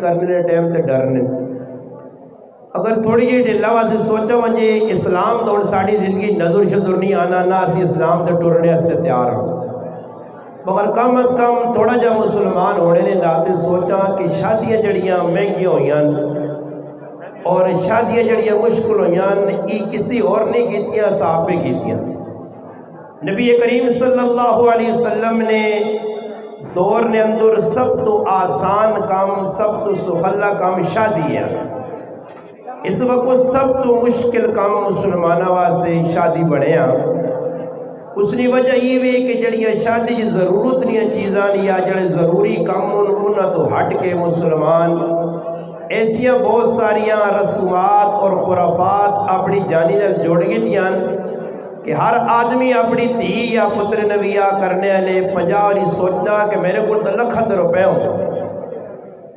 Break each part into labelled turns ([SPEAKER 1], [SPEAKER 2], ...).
[SPEAKER 1] کرنے ٹائم تے ڈرنے. اگر تھوڑی جی ڈھلا واسطے سوچا ونجے اسلام تو ہن ساڈی زندگی نظر شدر نہیں آنا نہ اسی اسلام تے ٹرنے واسطے تیار ہوں. مگر کم از کم تھوڑا جا مسلمان ہونے نے ناتے سوچا کہ شادیاں جڑیاں مہنگی ہوئیاں اور شادیاں جڑیاں مشکل ہوئیاں یہ کسی اور نہیں کیتیاں صحابے کیتیاں. نبی کریم صلی اللہ علیہ وسلم نے دور نے اندر سب تو آسان کام سب تو سہلا کام شادی ہے. اس وقت سب تو مشکل کام مسلمانوں واسطے شادی بنیا. اس کی وجہ یہ ہے کہ جڑیاں شادی کی ضرورت نہیں چیزاں یا جڑے ضروری کام انہاں تو ہٹ کے مسلمان ایسیاں بہت ساریاں رسومات اور خرافات اپنی جانی نال جوڑ گئیاں کہ ہر آدمی اپنی دھی یا پتر نویہ کرنے والے 50 اور سوچنا کہ میرے کو تو لکھاں روپے ہوں.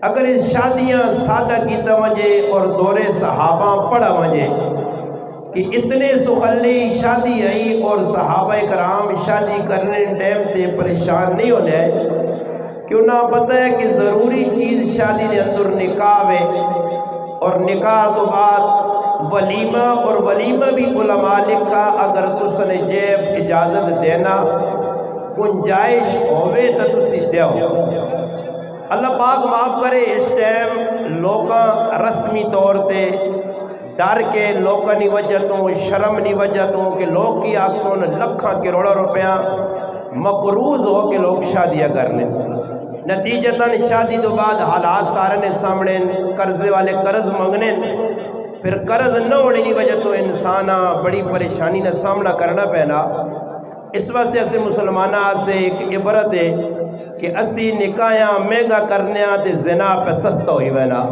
[SPEAKER 1] اگر اس شادیاں سادہ کیتا وجے اور دور صحابہ پڑھا وجے کہ اتنے سخلی شادی آئی اور صحابہ کرام شادی کرنے ٹائم تے پریشان نہیں ہونے کیوں نہ پتہ ہے کہ ضروری چیز شادی کے اندر نکاح ہے اور نکاح تو بعد ولیمہ اور ولیمہ بھی علماء لکھا اگر تسن جیب اجازت دینا گنجائش ہوئے تو تسی دیو. اللہ پاک معاف کرے اس ٹائم لوگاں رسمی طور تے ڈر کے لوگوں کی وجہ تو شرم کی وجہ تو کہ لوگ کی آکسون لکھاں کروڑوں روپیہ مقروض ہو کے لوگ شادیاں کرنے. نتیجتاً شادی تو بعد حالات سارے نے سامنے قرضے والے قرض منگنے پھر قرض نہ ہونے کی وجہ تو انسان بڑی پریشانی کا سامنا کرنا پینا. اس واسطے اسے مسلمانہ سے ایک عبرت ہے کہ اسی نکاحاں مہنگا کرنے تے زنا پہ سستا ہوئی وینا.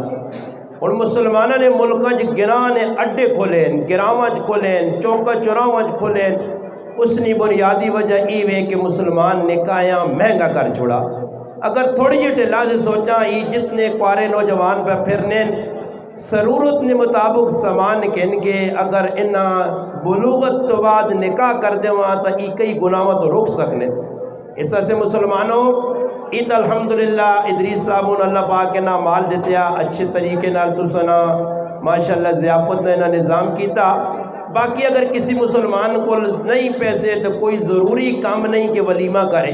[SPEAKER 1] اور مسلمانوں نے ملکاں گراں نے اڈے کھولین گراواں کھولین چوکا چوراواں کھولین. اس نے بنیادی وجہ یہ ہے کہ مسلمان نکاحاں مہنگا کر چھوڑا. اگر تھوڑی جی ٹھلا سے سوچا یہ جتنے کوارے نوجوان پہ پھرنے ضرورت نے مطابق سامان کہن کے اگر انہاں بلوغت تو بعد نکاح کر دے وہاں تو یہ کئی گناہوں تو روک سکنے. اس سے مسلمانوں عید الحمدللہ ادریس صاحب اللہ پاک کے نام مال دیتے اچھے طریقے نال تسنا ماشاءاللہ ضیافت نے نہ نظام کیتا. باقی اگر کسی مسلمان کو نہیں پیسے تو کوئی ضروری کام نہیں کہ ولیمہ کرے.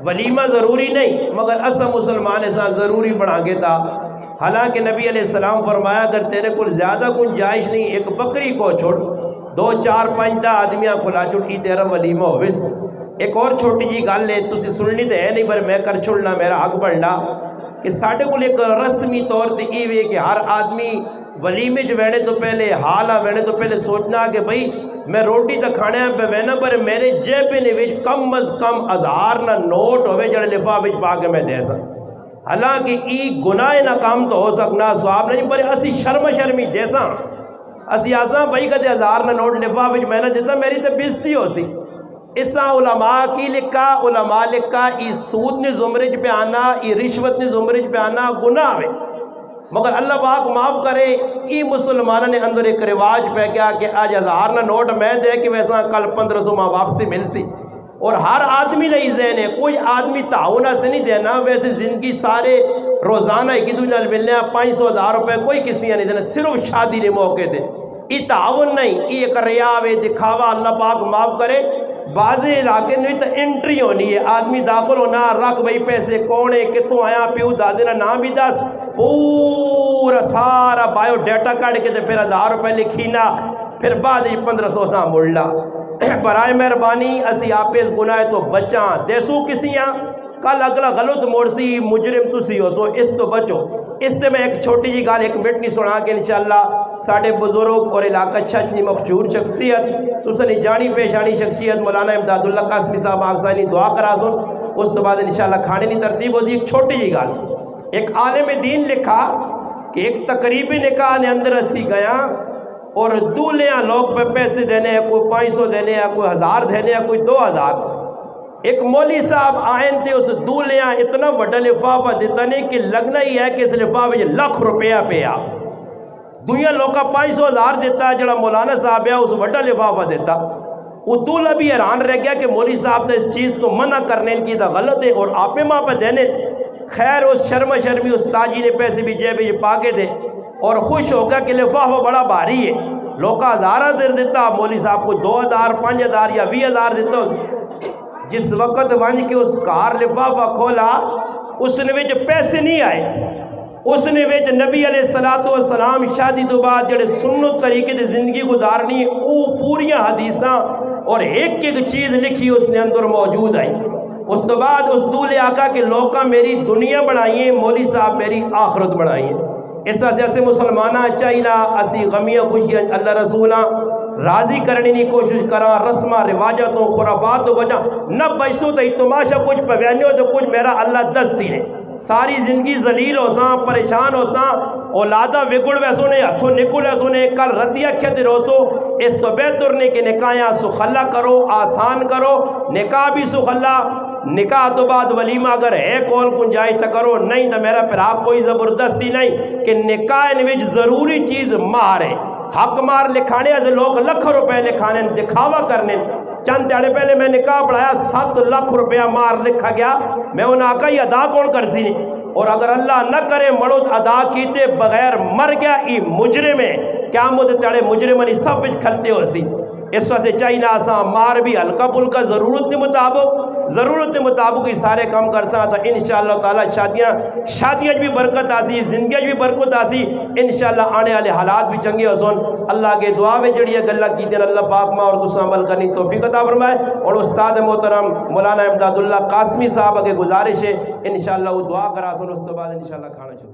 [SPEAKER 1] ولیمہ ضروری نہیں مگر اسا مسلمان ایسا ضروری بنا گے تھا. حالانکہ نبی علیہ السلام فرمایا اگر تیرے کو زیادہ گنجائش نہیں ایک بکری کو چھوڑ 2 4 5 آدمیاں کھلا چھوڑی تیرا ولیمہ ہوئس. ایک اور چھوٹی جی گل ہے تسی سننی تو ہے نہیں پر میں کر چھوڑنا میرا حق بننا کہ ساڈے کو ایک رسمی طور تے یہ ہے کہ ہر آدمی ولیمے جو وینے تو پہلے حال وینے تو پہلے سوچنا کہ بھئی میں روٹی تو کھانے پہ وینا پر میرے جیب نے وچ کم از کم 1000 نہ نوٹ ہوئے جڑے لفافے پا کے میں دے سکتا. حالانکہ ای گناہ نہ کام تو ہو سکنا سواب نہیں پر اسی شرمی دے ساں اسی آساں بھئی کدے 1000 نہ نوٹ لفافے میں نہ دیتا میری تو بےزتی ہو سی. اسا علماء کی لکھا ای سود نے زمرج پہ آنا ای رشوت نے زمرج پہ آنا گناہ ہے. مگر اللہ پاک معاف کرے ای مسلمانوں نے اندر ایک رواج پہ گیا کہ آج 1000 نہ نوٹ میں دے کہ ویسا کل 1500 ماں واپسی مل سی. اور ہر آدمی نہیں ذہن ہے کوئی آدمی تعاونہ سے نہیں دینا. ویسے زندگی سارے روزانہ ایک دوسرے نال ملنے 500 1000 روپے کوئی کسی نہیں دینا صرف شادی نے موقع دے. یہ تعاون نہیں یہ ایک ریا ہے دکھاوا. اللہ پاک معاف کرے بعض علاقے میں تو انٹری ہونی ہے آدمی داخل ہونا رکھ بھئی پیسے کون ہے کتوں آیا پیو دادے نا نام بھی دس پورا سارا بایو ڈیٹا کاٹ کے پھر 1000 روپے لکھینا پھر بعد 1500 سا مڑنا. برائے مہربانی اسی آپ اس گناہ تو بچاں دیسو کسیاں کل اگلا غلط موڑ سی مجرم تسی ہو سو اس تو بچو. اس سے میں ایک چھوٹی جی گال ایک مٹنی سنا کے انشاءاللہ ساڑھے بزرگ اور علاقہ چھچنی مخجور شخصیت تو سنی جانی پیشانی شخصیت مولانا امداد اللہ قاسمی صاحب آگزانی دعا کرا سن اس تو بعد انشاءاللہ کھانے نہیں ترتیب ہو جی. ایک چھوٹی جی گال ایک عالم دین لکھا کہ ایک تقریبی نکاح نے اندر اسی گیا اور دولیاں لوگ پہ پیسے دینے ہیں کوئی 500 دینے ہیں کوئی 1000 دینے ہیں کوئی 2000. ایک مولی صاحب آئین تھے اس دولیاں اتنا بڑا لفافہ دیتا نہیں کہ لگنا ہی ہے کہ اس لفافے لاکھ روپیہ پہ آ دنیا لوگا 500 1000 دیتا ہے جڑا مولانا صاحب ہے اس بڑا لفافہ دیتا. وہ دولہ بھی حیران رہ گیا کہ مولی صاحب نے اس چیز تو منع کرنے کی دا غلط ہے اور آپ ماں پہ دینے خیر اس شرم شرمی استاد جی نے پیسے بھی جیب میں پا کے دے اور خوش ہو گیا کہ لفافہ بڑا بھاری ہے، لوگ ہزارہ دیر دیتا، مولوی صاحب کو 2000 5000 یا 20000 دیتا۔ جس وقت ونج کے اس کار لفافہ کھولا اس نے وچ پیسے نہیں آئے، اس نے وچ نبی علیہ الصلوۃ والسلام شادی تو بعد جڑے سنت طریقے دی زندگی گزارنی او پوریاں حدیثاں اور ایک ایک چیز لکھی اس نے اندر موجود آئی۔ اس تو بعد اس دولے آقا کہ لوکاں میری دنیا بنائی ہیں، مولوی صاحب میری آخرت بنائی ہیں۔ اس واسطے اسے مسلمانہ چاہیے اسی غمیاں خوشیاں اللہ رسولاں راضی کرنے کی کوشش کرا، رسمہ رواجتوں خرافات تو وجہ نہ بچوں تے تماشا کچھ پویانیو تو کچھ میرا اللہ دستی نے ساری زندگی ذلیل ہو ساں، پریشان ہو ساں، اولادا وگڑ ویسو نے ہتھوں نکل ویسو نے کل ردیا کھتے روسو۔ اس تو بہتر نے کہ نکاحیاں سخلا کرو، آسان کرو، نکاح بھی سخلا، نکاح تو بعد ولیمہ اگر ہے کول گنجائش تو کرو، نہیں تو میرا پھر آپ کوئی زبردستی نہیں کہ نکاح وچ ضروری چیز مہر ہے۔ حق مار لکھانے سے لوگ لکھ روپے لکھانے دکھاوا کرنے۔ چند دیڑے پہلے میں نکاح پڑھایا 7 لاکھ روپیہ مار لکھا گیا، میں انہوں نے کہا یہ ادا کون کر سی نہیں، اور اگر اللہ نہ کرے مڑو ادا کیتے بغیر مر گیا ای مجرم ہے، کیا مجھے تیڑے مجرمانی سب بچ کھلتے ہو سی۔ اس واسطے چاہیے آسان مار بھی ہلکا پھلکا ضرورت کے مطابق ہی سارے کام کر سا تو انشاءاللہ تعالی شادیاں بھی برکت آسی، زندگیاں بھی برکت آسی، انشاءاللہ آنے والے حالات بھی چنگے ہو سن۔ اللہ کے دعا میں جڑی ہے گلہ کی دین اللہ پاک ماں اور تسا عمل کرنی توفیق عطا فرمائے۔ اور استاد محترم مولانا امداد اللہ قاسمی صاحب کے گزارش ہے انشاءاللہ وہ دعا کرا سن، اس تو بعد انشاءاللہ کھانا چھوڑ